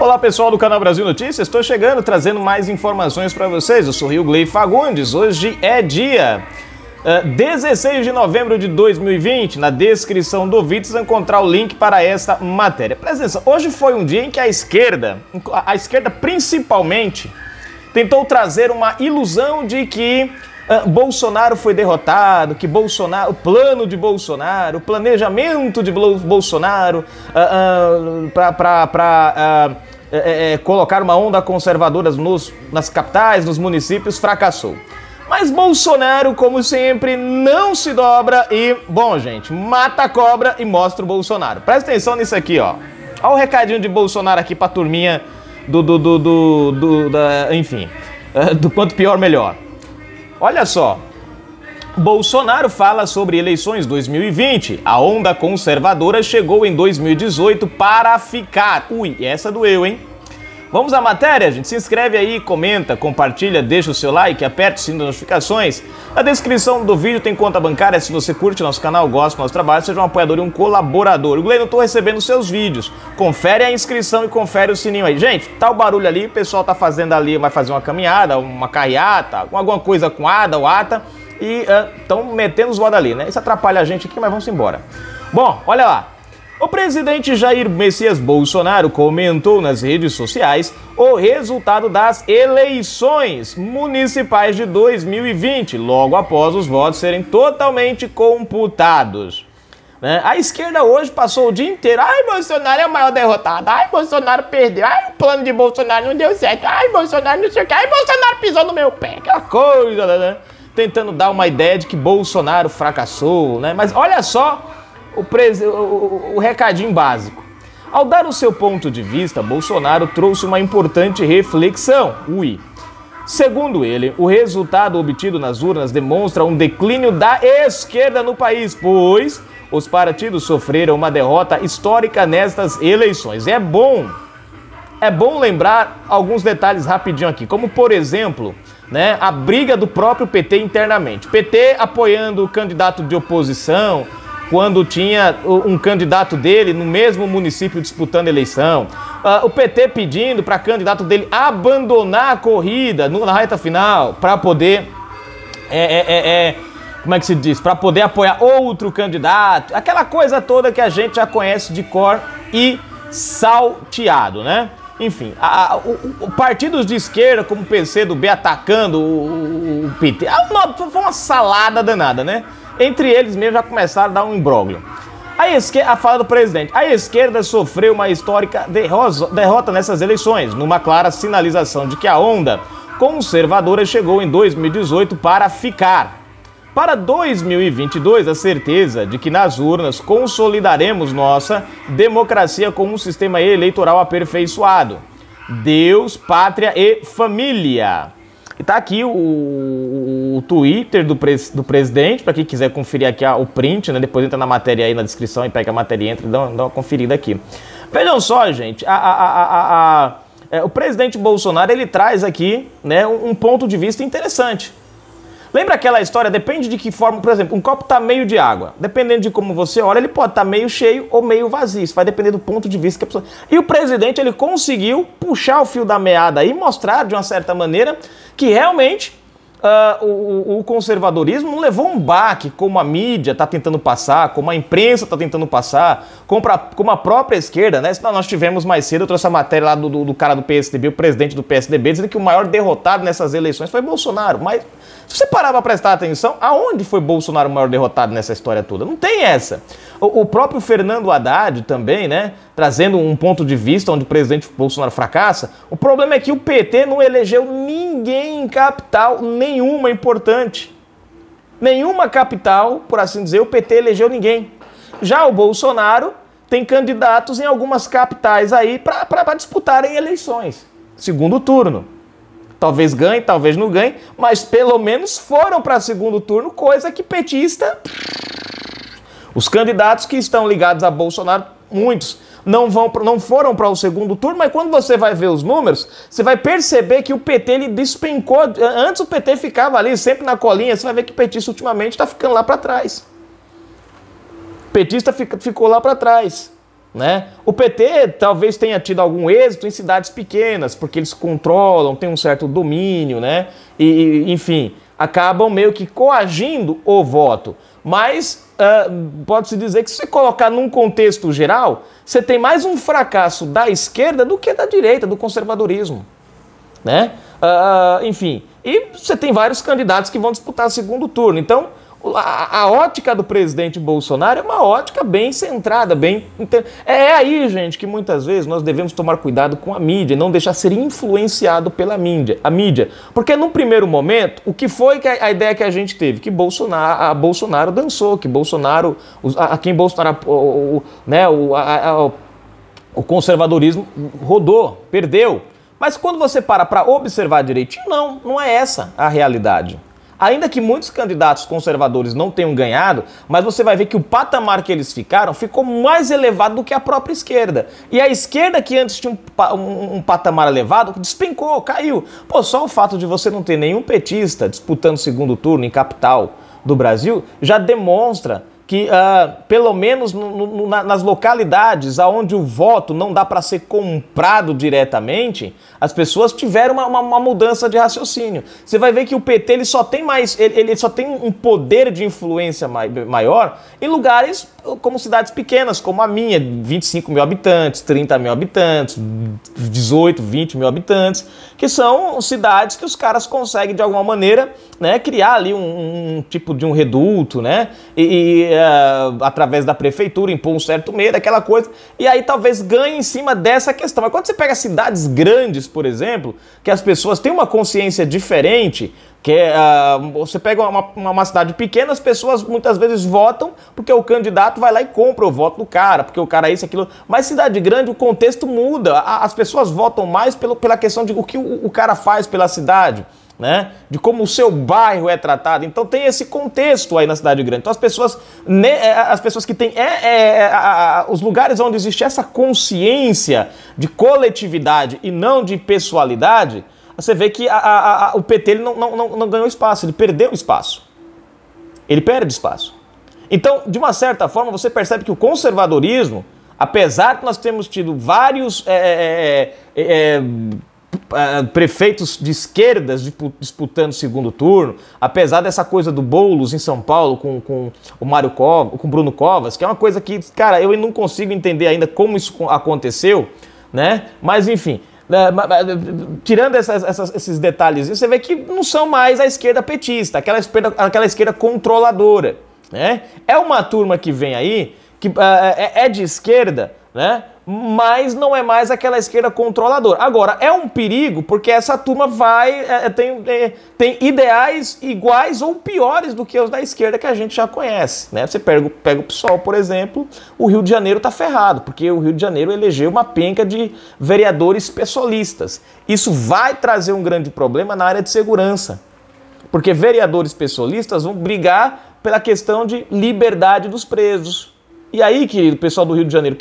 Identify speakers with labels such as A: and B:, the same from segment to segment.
A: Olá pessoal do canal Brasil Notícias, estou chegando trazendo mais informações para vocês. Eu sou Rio Gley Fagundes. Hoje é dia 16 de novembro de 2020. Na descrição do vídeo você vai encontrar o link para esta matéria. Presta atenção, hoje foi um dia em que a esquerda principalmente, tentou trazer uma ilusão de que Bolsonaro foi derrotado, que o plano de Bolsonaro, o planejamento de Bolsonaro para colocar uma onda conservadora nas capitais, nos municípios, fracassou. Mas Bolsonaro, como sempre, não se dobra e, bom, gente, mata a cobra e mostra o Bolsonaro. Presta atenção nisso aqui, ó. Olha o recadinho de Bolsonaro aqui pra turminha do quanto pior, melhor. Olha só, Bolsonaro fala sobre eleições 2020. A onda conservadora chegou em 2018 para ficar. Ui, essa doeu, hein? Vamos à matéria, gente? Se inscreve aí, comenta, compartilha, deixa o seu like, aperte o sininho das notificações. Na descrição do vídeo tem conta bancária. Se você curte nosso canal, gosta do nosso trabalho, seja um apoiador e um colaborador. O Gley, não tô recebendo seus vídeos. Confere a inscrição e confere o sininho aí. Gente, tá o barulho ali, o pessoal tá fazendo ali, vai fazer uma caminhada, uma carreata, alguma coisa com ada ou ata, e estão metendo os votos ali, né? Isso atrapalha a gente aqui, mas vamos embora. Bom, olha lá. O presidente Jair Messias Bolsonaro comentou nas redes sociais o resultado das eleições municipais de 2020, logo após os votos serem totalmente computados. A esquerda hoje passou o dia inteiro: ai, Bolsonaro é o maior derrotado, ai, Bolsonaro perdeu, ai, o plano de Bolsonaro não deu certo, ai, Bolsonaro não sei o que, ai, Bolsonaro pisou no meu pé, aquela coisa, né? Tentando dar uma ideia de que Bolsonaro fracassou, né? Mas olha só o recadinho básico. Ao dar o seu ponto de vista, Bolsonaro trouxe uma importante reflexão. Segundo ele, o resultado obtido nas urnas demonstra um declínio da esquerda no país, pois os partidos sofreram uma derrota histórica nestas eleições. É bom lembrar alguns detalhes rapidinho aqui, como por exemplo, né, a briga do próprio PT internamente. PT apoiando o candidato de oposição, quando tinha um candidato dele no mesmo município disputando eleição. O PT pedindo para candidato dele abandonar a corrida na reta final para poder, como é que se diz? Para poder apoiar outro candidato. Aquela coisa toda que a gente já conhece de cor e salteado, né? Enfim, partidos de esquerda como o PCdoB atacando o PT. Foi uma salada danada, né? Entre eles mesmo já começaram a dar um imbróglio. A fala do presidente: a esquerda sofreu uma histórica derrota nessas eleições, numa clara sinalização de que a onda conservadora chegou em 2018 para ficar. Para 2022, a certeza de que nas urnas consolidaremos nossa democracia com um sistema eleitoral aperfeiçoado. Deus, pátria e família. E tá aqui o Twitter do presidente, para quem quiser conferir aqui o print, né? Depois entra na matéria aí na descrição e pega a matéria e entra e dá uma conferida aqui. Vejam só, gente, o presidente Bolsonaro, ele traz aqui, né, um ponto de vista interessante. Lembra aquela história, depende de que forma, por exemplo, um copo tá meio de água. Dependendo de como você olha, ele pode estar meio cheio ou meio vazio. Isso vai depender do ponto de vista que a pessoa... E o presidente, ele conseguiu puxar o fio da meada e mostrar, de uma certa maneira, que realmente o conservadorismo não levou um baque como a mídia está tentando passar, como a imprensa está tentando passar, como a própria esquerda, né? Nós tivemos mais cedo, eu trouxe a matéria lá do cara do PSDB, o presidente do PSDB, dizendo que o maior derrotado nessas eleições foi Bolsonaro. Mas se você parar para prestar atenção, aonde foi Bolsonaro o maior derrotado nessa história toda? Não tem essa. O próprio Fernando Haddad também, né, trazendo um ponto de vista onde o presidente Bolsonaro fracassa. O problema é que o PT não elegeu ninguém em capital nenhuma importante. Nenhuma capital, por assim dizer, o PT elegeu ninguém. Já o Bolsonaro tem candidatos em algumas capitais aí para disputarem eleições. Segundo turno. Talvez ganhe, talvez não ganhe, mas pelo menos foram para segundo turno, coisa que petista... Os candidatos que estão ligados a Bolsonaro, muitos, não foram para o segundo turno, mas quando você vai ver os números, você vai perceber que o PT ele despencou. Antes o PT ficava ali sempre na colinha, você vai ver que o petista ultimamente está ficando lá para trás. O petista ficou lá para trás. né? O PT talvez tenha tido algum êxito em cidades pequenas, porque eles controlam, têm um certo domínio, né? Enfim, acabam meio que coagindo o voto. Mas pode-se dizer que se você colocar num contexto geral, você tem mais um fracasso da esquerda do que da direita, do conservadorismo, né? Enfim, e você tem vários candidatos que vão disputar o segundo turno. Então, a ótica do presidente Bolsonaro é uma ótica bem centrada, bem... É aí, gente, que muitas vezes nós devemos tomar cuidado com a mídia, não deixar ser influenciado pela mídia, Porque num primeiro momento, o que foi que a ideia que a gente teve? Que Bolsonaro dançou, que Bolsonaro... quem Bolsonaro... o conservadorismo rodou, perdeu. Mas quando você para observar direitinho, não é essa a realidade. Ainda que muitos candidatos conservadores não tenham ganhado, mas você vai ver que o patamar que eles ficaram ficou mais elevado do que a própria esquerda. E a esquerda, que antes tinha um patamar elevado, despencou, caiu. Pô, só o fato de você não ter nenhum petista disputando o segundo turno em capital do Brasil já demonstra que, pelo menos nas localidades onde o voto não dá para ser comprado diretamente, as pessoas tiveram uma mudança de raciocínio. Você vai ver que o PT ele só tem um poder de influência maior em lugares como cidades pequenas, como a minha, 25 mil habitantes, 30 mil habitantes, 18, 20 mil habitantes, que são cidades que os caras conseguem, de alguma maneira, né, criar ali um tipo de um reduto, né, através da prefeitura, impor um certo medo, aquela coisa, e aí talvez ganhe em cima dessa questão. Mas quando você pega cidades grandes, por exemplo, que as pessoas têm uma consciência diferente, você pega uma cidade pequena, as pessoas muitas vezes votam porque o candidato vai lá e compra o voto do cara, porque o cara é isso, aquilo. Mas cidade grande, o contexto muda. As pessoas votam mais pela questão de o que o cara faz pela cidade, né? De como o seu bairro é tratado. Então tem esse contexto aí na cidade grande. Então as pessoas que têm os lugares onde existe essa consciência de coletividade e não de pessoalidade, você vê que o PT ele não ganhou espaço, ele perdeu espaço. Ele perde espaço. Então, de uma certa forma, você percebe que o conservadorismo, apesar que nós temos tido vários prefeitos de esquerdas disputando o segundo turno, apesar dessa coisa do Boulos em São Paulo com o Bruno Covas, que é uma coisa que, cara, eu não consigo entender ainda como isso aconteceu, né? Mas, enfim... tirando esses detalhes, você vê que não são mais a esquerda petista, aquela esquerda controladora, né? É uma turma que vem aí, que é de esquerda, né? Mas não é mais aquela esquerda controladora. Agora, é um perigo porque essa turma tem ideais iguais ou piores do que os da esquerda que a gente já conhece, né? Você pega o PSOL, por exemplo, o Rio de Janeiro tá ferrado, porque o Rio de Janeiro elegeu uma penca de vereadores pessoalistas. Isso vai trazer um grande problema na área de segurança, porque vereadores pessoalistas vão brigar pela questão de liberdade dos presos. E aí, querido, o pessoal do Rio de Janeiro,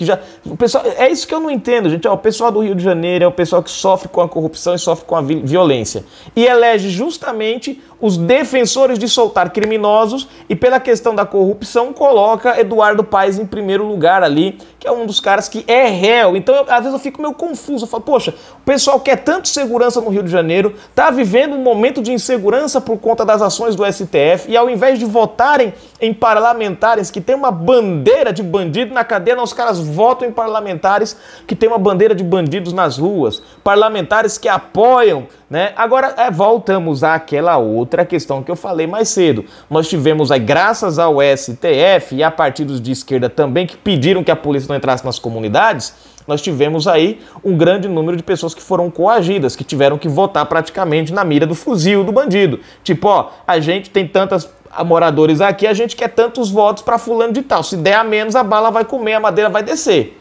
A: é isso que eu não entendo, gente. O pessoal do Rio de Janeiro é o pessoal que sofre com a corrupção e sofre com a violência. E elege justamente os defensores de soltar criminosos e, pela questão da corrupção, coloca Eduardo Paes em primeiro lugar ali, que é um dos caras que é réu. Então, às vezes eu fico meio confuso. Eu falo, poxa, o pessoal quer tanto segurança no Rio de Janeiro, tá vivendo um momento de insegurança por conta das ações do STF, e ao invés de votarem em parlamentares que tem uma bandeira de bandido na cadeia, os caras votam em parlamentares que tem uma bandeira de bandidos nas ruas, parlamentares que apoiam, né? Agora, voltamos àquela outra questão que eu falei mais cedo. Nós tivemos aí, graças ao STF e a partidos de esquerda também que pediram que a polícia não entrasse nas comunidades, nós tivemos aí um grande número de pessoas que foram coagidas, que tiveram que votar praticamente na mira do fuzil do bandido. Tipo, ó, a gente tem tantas moradores aqui, a gente quer tantos votos para fulano de tal. Se der a menos, a bala vai comer, a madeira vai descer.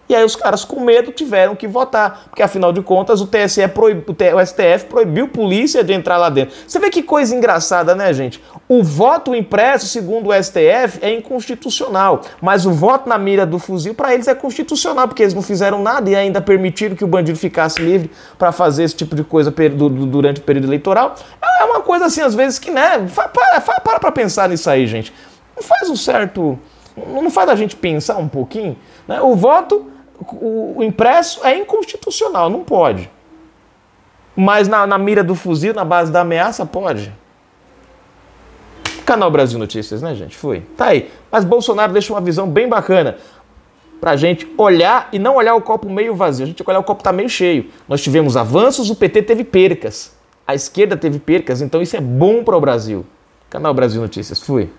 A: E aí os caras com medo tiveram que votar, porque afinal de contas o STF proibiu polícia de entrar lá dentro. Você vê que coisa engraçada, né, gente? O voto impresso, segundo o STF, é inconstitucional, mas o voto na mira do fuzil para eles é constitucional, porque eles não fizeram nada e ainda permitiram que o bandido ficasse livre para fazer esse tipo de coisa durante o período eleitoral. É uma coisa assim, às vezes, que, né, para pensar nisso aí, gente. Não faz a gente pensar um pouquinho? Né? O voto, o impresso é inconstitucional, não pode. Mas na mira do fuzil, na base da ameaça, pode. Canal Brasil Notícias, né, gente? Foi. Tá aí. Mas Bolsonaro deixa uma visão bem bacana pra gente olhar e não olhar o copo meio vazio. A gente tem que olhar o copo tá meio cheio. Nós tivemos avanços, o PT teve percas. A esquerda teve percas, então isso é bom para o Brasil. Canal Brasil Notícias. Fui.